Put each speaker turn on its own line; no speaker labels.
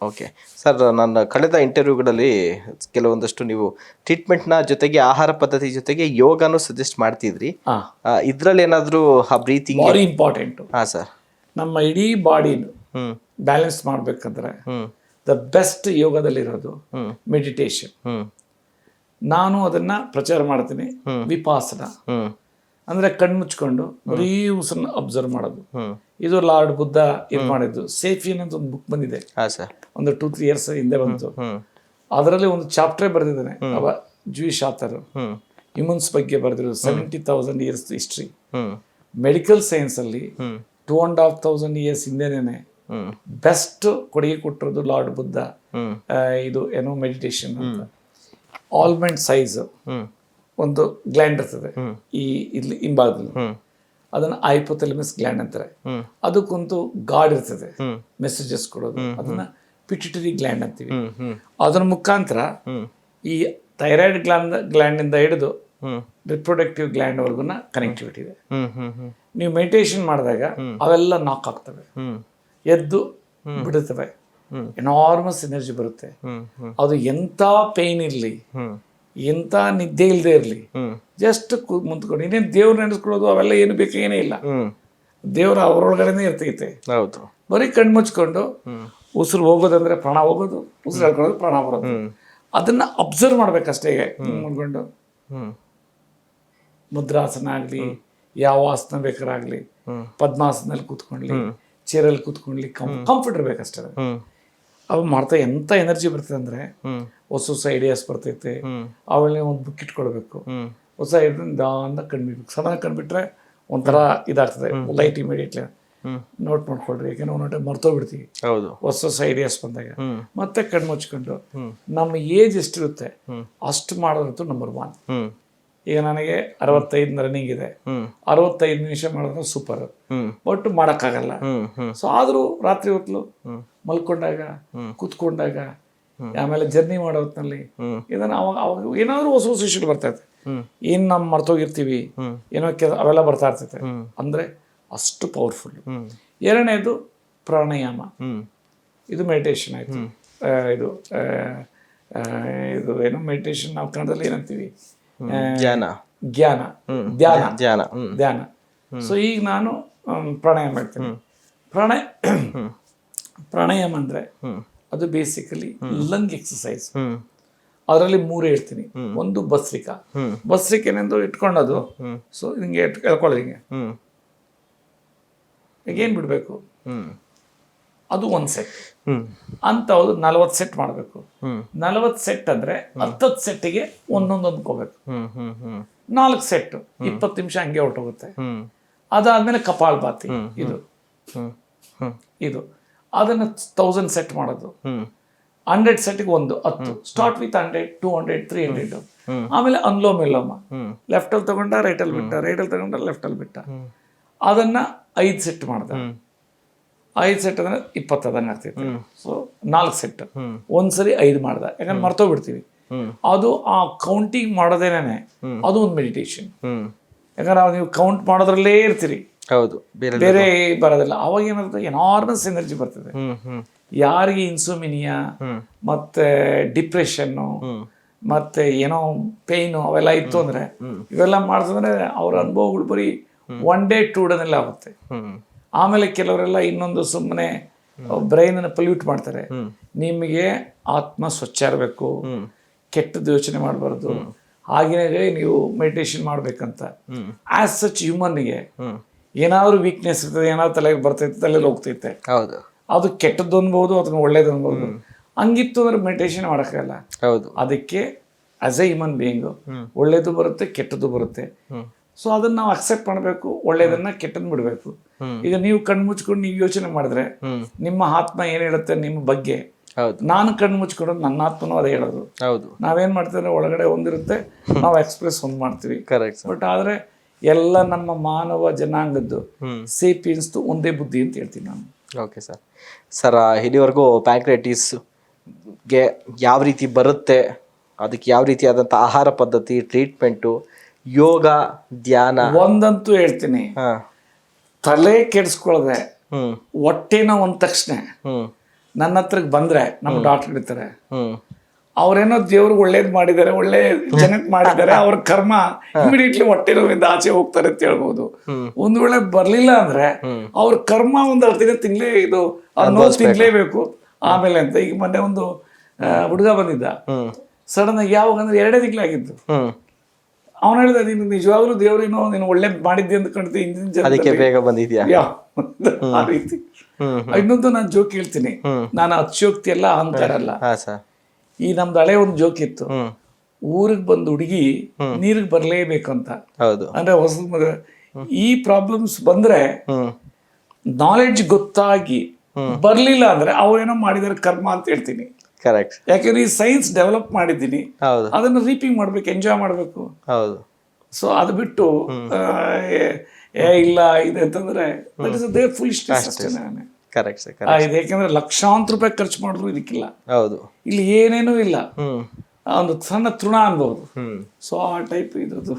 Okay sir, ನನ್ನ ಕಳೆದ ಇಂಟರ್ವ್ಯೂಗಳಲ್ಲಿ ಕೆಲವೊಂದಷ್ಟು ನೀವು ಟ್ರೀಟ್ಮೆಂಟ್ನ ಜೊತೆಗೆ ಆಹಾರ ಪದ್ಧತಿ ಜೊತೆಗೆ ಯೋಗನೂ ಸಜೆಸ್ಟ್ ಮಾಡ್ತಿದ್ರಿ. ಇದರಲ್ಲಿ ಏನಾದರೂ ಆ ಬ್ರೀತಿಂಗ್
ಬಾರಿ ಇಂಪಾರ್ಟೆಂಟು.
ಹಾಂ ಸರ್.
ನಮ್ಮ ಇಡೀ ಬಾಡಿನ ಬ್ಯಾಲೆನ್ಸ್ ಮಾಡಬೇಕಂದ್ರೆ ದ ಬೆಸ್ಟ್ ಯೋಗದಲ್ಲಿರೋದು ಮೆಡಿಟೇಷನ್. ನಾನು ಅದನ್ನ ಪ್ರಚಾರ ಮಾಡ್ತೀನಿ. ವಿಪಾಸನ ಅಂದ್ರೆ ಕಣ್ಮುಚ್ಕೊಂಡು ಬರೀ ಉಸಿರನ್ನ ಅಬ್ಸರ್ವ್ ಮಾಡೋದು. ಇದು ಲಾರ್ಡ್ ಬುದ್ಧ ಇದು ಮಾಡಿದ್ದು. ಸೇಫಿಯನ್ ಅಂತ ಒಂದು ಬುಕ್ ಬಂದಿದೆ, ಒಂದು 2-3 years ಹಿಂದೆ ಬಂತು. ಅದರಲ್ಲಿ ಒಂದು ಚಾಪ್ಟರ್ ಬರೆದಿದ್ದಾನೆ. ಅವ ಜೂಯಿಶ್ ಆಥರ್, ಹ್ಯೂಮನ್ಸ್ ಬಗ್ಗೆ ಬರೆದಿರೋ 70,000 years ಹಿಸ್ಟ್ರಿ. ಮೆಡಿಕಲ್ ಸೈನ್ಸ್ ಅಲ್ಲಿ 2,500 years ಹಿಂದೆನೆ ಬೆಸ್ಟ್ ಕೊಡುಗೆ ಕೊಟ್ಟಿರೋದು ಲಾರ್ಡ್ ಬುದ್ಧ. ಇದು ಏನೋ ಮೆಡಿಟೇಷನ್ ಅಂತ. ಆಲ್ಮಂಡ್ ಸೈಜ್ ಒಂದು ಗ್ಲ್ಯಾಂಡ್ ಇರ್ತದೆ ಈ ಇಲ್ಲಿ ಹಿಂಭಾಗದಲ್ಲಿ, ಅದನ್ನ ಹೈಪೋಥಾಲಮಸ್ ಗ್ಲ್ಯಾಂಡ್ ಅಂತಾರೆ. ಅದಕ್ಕೊಂದು ಗಾರ್ಡ್ ಇರ್ತದೆ ಮೆಸೇಜಸ್ ಕೊಡೋದು, ಅದನ್ನ ಪಿಟ್ಯುಟರಿ ಗ್ಲ್ಯಾಂಡ್ ಅಂತೀವಿ. ಅದರ ಮುಖಾಂತರ ಈ ಥೈರಾಯ್ಡ್ ಗ್ಲ್ಯಾಂಡ್ ಇಂದ ಹಿಡಿದು ರಿಪ್ರೊಡಕ್ಟಿವ್ ಗ್ಲ್ಯಾಂಡ್ ವರ್ಗುನ ಕನೆಕ್ಟಿವಿಟಿ ಇದೆ. ನೀವು ಮೆಡಿಟೇಷನ್ ಮಾಡಿದಾಗ ಅವೆಲ್ಲ ನಾಕ್ ಆಗ್ತವೆ, ಎದ್ದು ಬಿಡುತ್ತವೆ, ಎನಾರ್ಮಸ್ ಎನರ್ಜಿ ಬರುತ್ತೆ. ಅದು ಎಂಥ ಪೇನ್ ಇರಲಿ, ಎಂಥ ನಿದ್ದೆ ಇಲ್ಲದೆ ಇರಲಿ, ಜಸ್ಟ್ ಮುಂದ್ಕೊಂಡು ಇನ್ನೇನು ದೇವ್ರ ನೆನೆಸ್ಕೊಳ್ಳೋದು ಅವೆಲ್ಲ ಏನು ಬೇಕಾಗೇನೇ ಇಲ್ಲ. ದೇವ್ರ ಅವರೊಳಗಡೆನೇ ಇರ್ತೈತೆ. ಬರೀ ಕಣ್ಣು ಮುಚ್ಕೊಂಡು ಉಸಿರು ಹೋಗೋದಂದ್ರೆ ಪ್ರಾಣ ಹೋಗೋದು, ಉಸಿರು ಹೇಳ್ಕೊಳ್ಳೋದು ಪ್ರಾಣ ಬರೋದು. ಅದನ್ನ ಅಬ್ಸರ್ವ್ ಮಾಡ್ಬೇಕಷ್ಟೇ. ಮಾಡ್ಕೊಂಡು ಮುದ್ರಾಸನ ಆಗಲಿ, ಯಾವ ಆಸನ ಬೇಕಾರಾಗಲಿ, ಪದ್ಮಾಸನಲ್ಲಿ ಕೂತ್ಕೊಂಡ್ಲಿ, ಚೇರಲ್ಲಿ ಕೂತ್ಕೊಂಡ್ಲಿ, ಕಂಫರ್ಟ್ ಇರ್ಬೇಕಷ್ಟೇ. ಅವು ಮಾಡ್ತಾ ಎಂಥ ಎನರ್ಜಿ ಬರ್ತದೆ ಅಂದರೆ ಹೊಸ ಐಡಿಯಾಸ್ ಬರ್ತೈತೆ. ಅವಳನ್ನೇ ಒಂದು ಬುಕ್ ಇಟ್ಕೊಳ್ಬೇಕು, ಹೊಸ ನಿಧಾನ ಕಣ್ಬಿಡ್ಬೇಕು. ಸಡನ್ ಕಣ್ಬಿಟ್ರೆ ಒಂಥರ ಇದಾಗ್ತದೆ, ಲೈಟ್ ಇಮಿಡಿಯೇಟ್ಲಿ ನೋಟ್ ಮಾಡ್ಕೊಳ್ರಿ. ಯಾಕೆಂದ್ರೆ ಒಂದೊಂದು ಮರ್ತೋಗ್ಬಿಡ್ತೀವಿ ಹೊಸ ಐಡಿಯಾಸ್ ಬಂದಾಗ. ಮತ್ತೆ ಕಣ್ಣು ಮುಚ್ಕೊಂಡು ನಮ್ಮ ಏಜ್ ಎಷ್ಟಿರುತ್ತೆ ಅಷ್ಟು ಮಾಡೋದಂತೂ ನಂಬರ್ 1. ಈಗ ನನಗೆ 65 ರನ್ನಿಂಗ್ ಇದೆ, 65 ನಿಮಿಷ ಮಾಡಿದ್ರೆ ಸೂಪರ್, ಬಟ್ ಮಾಡೋಕ್ಕಾಗಲ್ಲ. ಸೊ ಆದರೂ ರಾತ್ರಿ ಹೊತ್ತು ಮಲ್ಕೊಂಡಾಗ, ಕೂತ್ಕೊಂಡಾಗ, ಆಮೇಲೆ ಜರ್ನಿ ಮಾಡೋ ಹೊತ್ತಿನಲ್ಲಿ ಇದನ್ನ ಅವಾಗ ಏನಾದರೂ ಹೊಸ ಹೊಸ ವಿಷಯಗಳು ಬರ್ತಾ ಇರ್ತದೆ. ಏನು ನಾವು ಮರ್ತೋಗಿರ್ತೀವಿ, ಏನೋ ಅವೆಲ್ಲ ಬರ್ತಾ ಇರ್ತೈತೆ. ಅಂದರೆ ಅಷ್ಟು ಪವರ್ಫುಲ್. ಎರಡನೇದು ಪ್ರಾಣಾಯಾಮ. ಇದು ಮೆಡಿಟೇಷನ್ ಆಯಿತು. ಇದು ಇದು ಏನು ಮೆಡಿಟೇಷನ್ ನಾವು ಕನ್ನಡದಲ್ಲಿ ಏನಂತೀವಿ, ಧ್ಯಾನ. ಸೊ ಈಗ ನಾನು ಪ್ರಾಣಾಯಾಮ ಮಾಡ್ತೀನಿ. ಪ್ರಾಣಾಯಾಮ ಅಂದರೆ ಅದು ಬೇಸಿಕಲಿ ಲಂಗ್ ಎಕ್ಸಸೈಸ್. ಅದರಲ್ಲಿ 3 ಹೇಳ್ತೀನಿ. ಒಂದು ಭಸ್ರಿಕೆನೆಂದು ಇಟ್ಕೊಂಡದು. ಸೊ ಹಿಂಗೆ ಹೇಳ್ಕೊಳ್ಳೋದು, ಹಿಂಗೆ ಈಗೇನು ಬಿಡಬೇಕು, ಅದು 1 ಸೆಟ್ ಅಂತ. 40 ಸೆಟ್ ಮಾಡಬೇಕು. 40 ಸೆಟ್ ಅಂದರೆ 10 ಸೆಟ್ಟಿಗೆ ಒಂದೊಂದು ಅಂದ್ಕೋಬೇಕು. 4 ಸೆಟ್ 20 ನಿಮಿಷ ಹಂಗೆ ಹೊರಟೋಗುತ್ತೆ. ಅದಾದ್ಮೇಲೆ ಕಪಾಲಭಾತಿ. ಇದು ಅದನ್ನ 1000 ಸೆಟ್ ಮಾಡೋದು. 100 ಸೆಟ್ಗೆ 10 ಸ್ಟಾರ್ಟ್ ವಿತ್ 100, 200, 300. ಆಮೇಲೆ ಅನ್ಲೋಮ ವಿಲೋಮ, ಲೆಫ್ಟಲ್ಲಿ ತಗೊಂಡ ರೈಟಲ್ಲಿ ಬಿಟ್ಟ, ರೈಟಲ್ಲಿ ತಗೊಂಡ ಲೆಫ್ಟಲ್ಲಿ ಬಿಟ್ಟ. ಅದನ್ನ 5 ಸೆಟ್ ಮಾಡ್ದ. 5 ಸೆಟ್ ಅಂದ್ರೆ 20 ಅದಂಗೆ ಆಗ್ತೈತೆ. ಸೊ 4 ಸೆಟ್ ಒಂದ್ಸರಿ 5 ಮಾಡ್ದ. ಯಾಕಂದ್ರೆ ಮರ್ತೋಗ್ಬಿಡ್ತೀವಿ. ಅದು ಆ ಕೌಂಟಿಂಗ್ ಮಾಡೋದೇನೆ ಅದು ಒಂದು ಮೆಡಿಟೇಷನ್. ಯಾಕಂದ್ರೆ ನೀವು ಕೌಂಟ್ ಮಾಡೋದ್ರಲ್ಲೇ ಇರ್ತೀರಿ, ಬೇರೆ ಬರೋದಿಲ್ಲ. ಅವಾಗ ಏನಾಗುತ್ತೆ, ಎನಾರ್ಮಸ್ ಎನರ್ಜಿ ಬರ್ತದೆ. ಯಾರಿಗೆ ಇನ್ಸೋಮಿನಿಯಾ ಮತ್ತೆ ಡಿಪ್ರೆಷನ್ನು ಮತ್ತೆ ಏನೋ ಪೇಯ್ನು ಅವೆಲ್ಲ ಇತ್ತು ಅಂದ್ರೆ, ಇವೆಲ್ಲ ಮಾಡ್ತಂದ್ರೆ ಅವ್ರ ಅನುಭವಗಳು ಬರೀ 1 day 2 day ಆಗುತ್ತೆ. ಆಮೇಲೆ ಕೆಲವರೆಲ್ಲ ಇನ್ನೊಂದು ಸುಮ್ಮನೆ ಬ್ರೈನನ್ನು ಪೊಲ್ಯೂಟ್ ಮಾಡ್ತಾರೆ. ನಿಮಗೆ ಆತ್ಮ ಸ್ವಚ್ಛ ಇರಬೇಕು, ಕೆಟ್ಟದ್ದು ಯೋಚನೆ ಮಾಡಬಾರ್ದು, ಹಾಗೇನೆ ನೀವು ಮೆಡಿಟೇಷನ್ ಮಾಡ್ಬೇಕಂತ. ಆಸ್ ಸಚ್ ಹ್ಯೂಮನ್ಗೆ ಏನಾದ್ರು ವೀಕ್ನೆಸ್ ಇರ್ತದೆ, ಏನಾದ್ರು ತಲೆಗೆ ಬರ್ತೈತೆ, ತಲೆಗೆ ಹೋಗ್ತೈತೆ. ಅದು ಕೆಟ್ಟದ್ದು ಅನ್ಬೋದು ಅಥವಾ ಒಳ್ಳೇದು ಅನ್ಬೋದು. ಹಂಗಿತ್ತು ಅಂದ್ರೆ ಮೆಡಿಟೇಷನ್ ಮಾಡೋಕ್ಕಾಗಲ್ಲ. ಅದಕ್ಕೆ ಆಸ್ ಎ ಹ್ಯೂಮನ್ ಬೀಯಿಂಗು ಒಳ್ಳೇದು ಬರುತ್ತೆ, ಕೆಟ್ಟದ್ದು ಬರುತ್ತೆ. ಸೊ ಅದನ್ನ ನಾವು ಅಕ್ಸೆಪ್ಟ್ ಮಾಡಬೇಕು, ಒಳ್ಳೇದನ್ನ ಕೆಟ್ಟದ್ದು ಬಿಡಬೇಕು. ಈಗ ನೀವು ಕಣ್ಣು ಮುಚ್ಕೊಂಡು ನೀವು ಯೋಚನೆ ಮಾಡಿದ್ರೆ ನಿಮ್ಮ ಆತ್ಮ ಏನ್ ಹೇಳುತ್ತೆ ನಿಮ್ಮ ಬಗ್ಗೆ. ನಾನು ಕಣ್ಣು ಮುಚ್ಕೊಂಡು ನನ್ನ ಆತ್ಮನೂ ಅದೇ ಹೇಳೋದು. ನಾವೇನ್ ಮಾಡ್ತೀವಿ, ಒಳಗಡೆ ಒಂದಿರುತ್ತೆ, ನಾವು ಎಕ್ಸ್ಪ್ರೆಸ್ ಒಂದು ಮಾಡ್ತೀವಿ. ಬಟ್ ಆದ್ರೆ ಎಲ್ಲ ನಮ್ಮ ಮಾನವ ಜನಾಂಗದ್ದು ಸೇಪಿಯನ್ಸ್ದು ಒಂದೇ ಬುದ್ಧಿ ಅಂತ ಹೇಳ್ತೀನಿ ನಾನು.
ಓಕೆ ಸರ್, ಇಲ್ಲಿವರೆಗೂ ಪ್ಯಾಂಕ್ರೆಟಿಸ್ಗೆ ಯಾವ ರೀತಿ ಬರುತ್ತೆ, ಅದಕ್ಕೆ ಯಾವ ರೀತಿಯಾದಂಥ ಆಹಾರ ಪದ್ಧತಿ, ಟ್ರೀಟ್ಮೆಂಟು, ಯೋಗ, ಧ್ಯಾನ,
ಒಂದಂತೂ ಹೇಳ್ತೀನಿ, ತಲೆ ಕೆಡಿಸ್ಕೊಳ್ಳದೆ ಹೊಟ್ಟೆನ ಒಂದ್ ತಕ್ಷಣ ನನ್ನ ಹತ್ರಕ್ಕೆ ಬಂದ್ರೆ ನಮ್ಮ ಡಾಕ್ಟರ್ ಇರ್ತಾರೆ,
ಹ್ಮ್
ಅವ್ರೇನೋ ದೇವ್ರಿಗೆ ಒಳ್ಳೇದ್ ಮಾಡಿದ್ದಾರೆ, ಒಳ್ಳೆ ಜನಕ್ಕೆ ಮಾಡಿದ್ದಾರೆ, ಅವ್ರ ಕರ್ಮ ಇಮಿಡಿಯೇಟ್ಲಿ ಹೊಟ್ಟೆ ನೋವಿಂದ ಆಚೆ ಹೋಗ್ತಾರೆ ಅಂತ ಹೇಳ್ಬೋದು. ಒಂದ್ ವೇಳೆ ಬರ್ಲಿಲ್ಲ ಅಂದ್ರೆ ಅವ್ರ ಕರ್ಮ ಒಂದ್ 10 ದಿನ ತಿನ್ಲೇ ಇದು ನೋವು ತಿನ್ಲೇಬೇಕು ಆಮೇಲೆ ಅಂತ. ಈಗ ಮೊನ್ನೆ ಒಂದು ಹುಡುಗ ಬಂದಿದ್ದ, ಸಡನ್ ಆಗಿ ಯಾವಾಗ ಅಂದ್ರೆ 2 ತಿಂಗಳಾಗಿದ್ದು.
ಹ್ಮ್
ಅವ್ನು ಹೇಳಿದ, ನೀನು ನಿಜವಾಗ್ಲೂ ದೇವ್ರೇನೋ ನೀನು ಒಳ್ಳೆ ಮಾಡಿದ್ದೆ ಅಂತ ಕಾಣ್ತಿ ಹಿಂದಿನ
ಅದಕ್ಕೆ ಬೇಗ ಬಂದಿದ್ಯಾ?
ಆ ರೀತಿ. ಇನ್ನೊಂದು ನಾನು ಜೋಕ್ ಹೇಳ್ತೀನಿ, ನಾನು ಅತಿಶಯೋಕ್ತಿ ಅಲ್ಲ, ಅಹಂಕಾರ ಅಲ್ಲ.
ಹಾ ಸರ್.
ಈ ನಮ್ದು ಹಳೆ ಒಂದು ಜೋಕ್ ಇತ್ತು, ಊರಿಗೆ ಬಂದು ಹುಡುಗಿ ನೀರಿಗೆ ಬರ್ಲೇಬೇಕಂತ.
ಹೌದು.
ಅಂದ್ರೆ ಹೊಸ ಮಗ ಈ ಪ್ರಾಬ್ಲಮ್ಸ್ ಬಂದ್ರೆ ನಾಲೆಡ್ಜ್ ಗೊತ್ತಾಗಿ ಬರ್ಲಿಲ್ಲ ಅಂದ್ರೆ ಅವ್ರೇನೋ ಮಾಡಿದಾರೆ ಕರ್ಮ ಅಂತ ಹೇಳ್ತೀನಿ.
ಕರೆಕ್ಟ್.
ಯಾಕಂದ್ರೆ ಈ ಸೈನ್ಸ್ ಡೆವಲಪ್ ಮಾಡಿದ್ದೀನಿ,
ಹೌದು
ಅದನ್ನ ರೀಪಿಂಗ್ ಮಾಡ್ಬೇಕು, ಎಂಜಾಯ್ ಮಾಡ್ಬೇಕು.
ಹೌದು.
ಸೊ ಅದು ಬಿಟ್ಟು ಇಲ್ಲ ಇದೆ ಅಂತಂದ್ರೆ ದಟ್ ಇಸ್ ದೇ ಫುಲಿಶ್ನೆಸ್ ಅಷ್ಟೇ.
Correct sir.
ಇದು ಯಾಕಂದ್ರೆ ಲಕ್ಷಾಂತರ ರೂಪಾಯಿ ಖರ್ಚು ಮಾಡಿದ್ರು ಇದಕ್ಕಿಲ್ಲ.
ಹೌದು.
ಇಲ್ಲಿ ಏನೇನೂ ಇಲ್ಲ, ಒಂದು ಸಣ್ಣ ತೃಣ ಅನ್ಬಹುದು.
ಹ್ಮ್
ಸೊ ಆ ಟೈಪ್ ಇದ್ರದ್ದು.